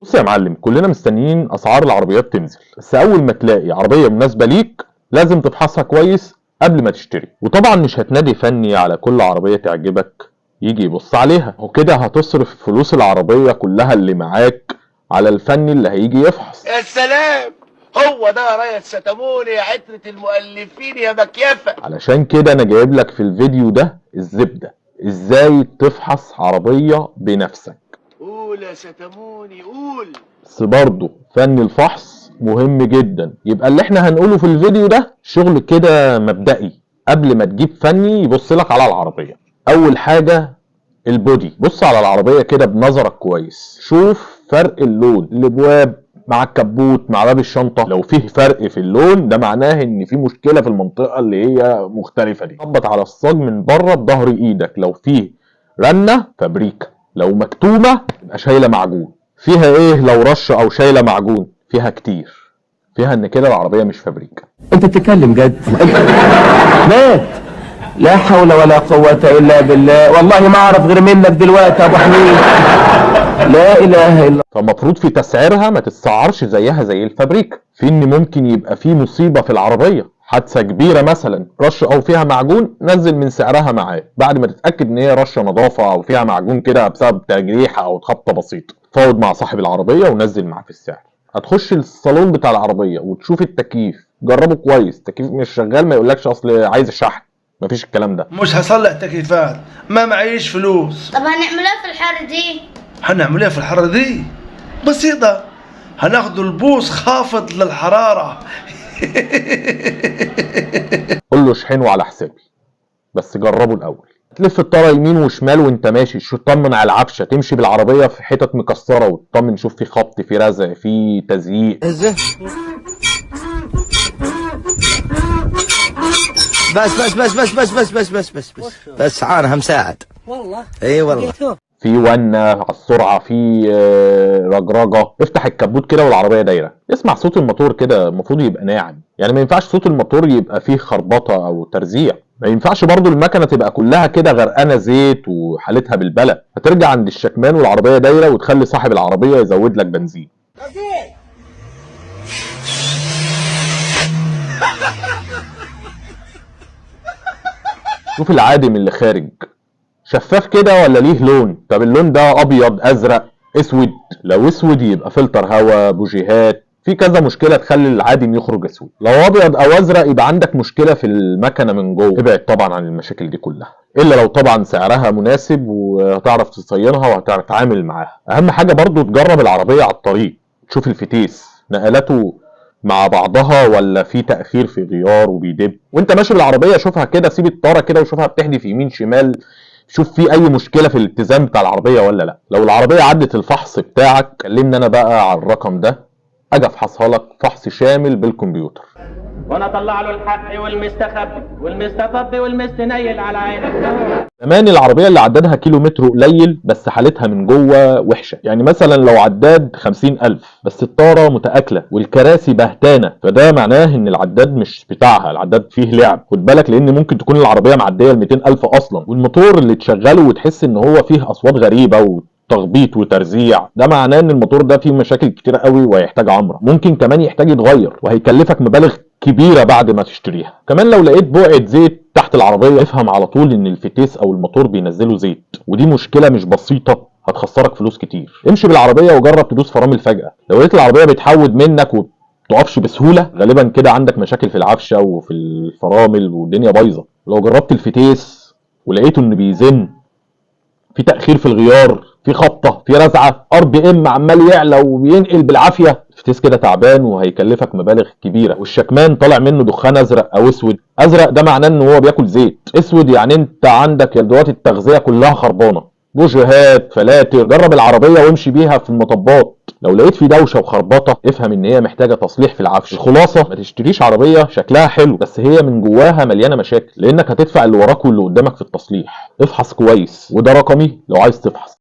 بص يا معلم، كلنا مستنيين اسعار العربيات تنزل، بس اول ما تلاقي عربيه مناسبه ليك لازم تفحصها كويس قبل ما تشتري. وطبعا مش هتنادي فني على كل عربيه تعجبك يجي يبص عليها، وكده هتصرف فلوس العربيه كلها اللي معاك على الفني اللي هيجي يفحص. يا سلام، هو ده يا ريس ستاموني يا عترة المؤلفين يا مكيفة. علشان كده انا جايب لك في الفيديو ده الزبده، ازاي تفحص عربيه بنفسك. قول يا ستاموني قول. بس برضه فن الفحص مهم جدا، يبقى اللي احنا هنقوله في الفيديو ده شغل كده مبدئي قبل ما تجيب فني يبص لك على العربية. اول حاجة البودي، بص على العربية كده بنظرك كويس، شوف فرق اللون، الابواب مع الكبوت مع باب الشنطة، لو فيه فرق في اللون ده معناه ان في مشكلة في المنطقة اللي هي مختلفة دي. خبط على الصاج من بره بظهر ايدك، لو فيه رنة فابريكا، لو مكتومة يبقى شايلة معجون. فيها ايه لو رش او شايلة معجون؟ فيها كتير، فيها ان كده العربية مش فابريكا. انت بتتكلم جد؟ مات. لا حول ولا قوة الا بالله، والله ما اعرف غير منك دلوقتي يا ابو حميد. لا اله الا. فالمفروض في تسعيرها ما تتسعرش زيها زي الفابريكا، في ان ممكن يبقى في مصيبة في العربية، حادثة كبيرة مثلا رش او فيها معجون، نزل من سعرها معاه بعد ما تتأكد ان هي رشة نظافة او فيها معجون كده بسبب تجريحة او خبطة بسيطة. فاوض مع صاحب العربية ونزل معاه في السعر. هتخش الصالون بتاع العربية وتشوف التكييف، جربه كويس، التكييف مش شغال ما يقولكش اصل عايز الشحن، مفيش الكلام ده. مش هصلح تكييفات، ما معيش فلوس. طب هنعمل ايه في الحر دي؟ هنعمل ايه في الحرارة دي؟ بسيطة، هناخدوا البوص خافض للحرارة. قول له اشحنه على حسابي، بس جربه الاول. تلف الطاره يمين وشمال وانت ماشي، شو تطمن على العفشه، تمشي بالعربيه في حتت مكسره وتطمن، شوف في خبط، في رزع، في تزييق. بس عانها مساعد والله. اي والله. في ونه على السرعه، في رجرجه. افتح الكبوت كده والعربيه دايره، اسمع صوت الموتور كده، المفروض يبقى ناعم، يعني ما ينفعش صوت الموتور يبقى فيه خربطه او ترزيع. ما ينفعش برضو المكنه تبقى كلها كده غرقانه زيت وحالتها بالبلة. هترجع عند الشكمان والعربيه دايره وتخلي صاحب العربيه يزود لك بنزين. شوف العادم اللي خارج شفاف كده ولا ليه لون؟ طب اللون ده ابيض، ازرق، اسود؟ لو اسود يبقى فلتر هواء، بوجيهات، في كذا مشكله تخلي العادم يخرج اسود. لو ابيض او ازرق يبقى عندك مشكله في المكنه من جوه. ابعد طبعا عن المشاكل دي كلها، الا لو طبعا سعرها مناسب وهتعرف تصينها وهتعرف تتعامل معاها. اهم حاجه برضو تجرب العربيه على الطريق، تشوف الفتيس نقلاته مع بعضها ولا في تأخير في غيار وبيدب. وانت ماشي بالعربيه شوفها كده، سيب الطاره كده وشوفها بتحدف يمين شمال، شوف في اي مشكله في الاتزان بتاع العربيه ولا لا. لو العربيه عدت الفحص بتاعك كلمني انا بقى على الرقم ده، اجي افحصها لك فحص شامل بالكمبيوتر. وانا اطلع له الحق والمستخبي والمستطب والمستنيل على عينك. كمان العربيه اللي عدادها كيلومتر قليل بس حالتها من جوه وحشه، يعني مثلا لو عداد 50,000 بس الطاره متاكله والكراسي بهتانه، فده معناه ان العداد مش بتاعها، العداد فيه لعب. خد بالك لان ممكن تكون العربيه معديه ال 200,000 اصلا، والموتور اللي تشغله وتحس ان هو فيه اصوات غريبه تخبيط وترزيع، ده معناه ان الموتور ده فيه مشاكل كتيره قوي وهيحتاج عمره، ممكن كمان يحتاج يتغير وهيكلفك مبالغ كبيره بعد ما تشتريها. كمان لو لقيت بقعه زيت تحت العربيه افهم على طول ان الفتيس او الموتور بينزلوا زيت، ودي مشكله مش بسيطه هتخسرك فلوس كتير. امشي بالعربيه وجرب تدوس فرامل فجاه، لو لقيت العربيه بتحود منك وتقفش بسهوله غالبا كده عندك مشاكل في العفشه وفي الفرامل والدنيا بايظه. لو جربت الفتيس ولقيته انه بيزن، في تأخير في الغيار، في خبطة، في رزعة، RPM عمال يعلى وبينقل بالعافية، الفتيس كده تعبان وهيكلفك مبالغ كبيرة. والشكمان طالع منه دخان ازرق او اسود. ازرق ده معناه ان هو بياكل زيت، اسود يعني انت عندك ادوات التغذية كلها خربانة، بوجيهات، فلاتر. جرب العربية وامشي بيها في المطبات، لو لقيت في دوشه وخربطه افهم ان هي محتاجه تصليح في العفش. الخلاصه ما تشتريش عربيه شكلها حلو بس هي من جواها مليانه مشاكل، لانك هتدفع اللي وراك واللي قدامك في التصليح. افحص كويس، وده رقمي لو عايز تفحص.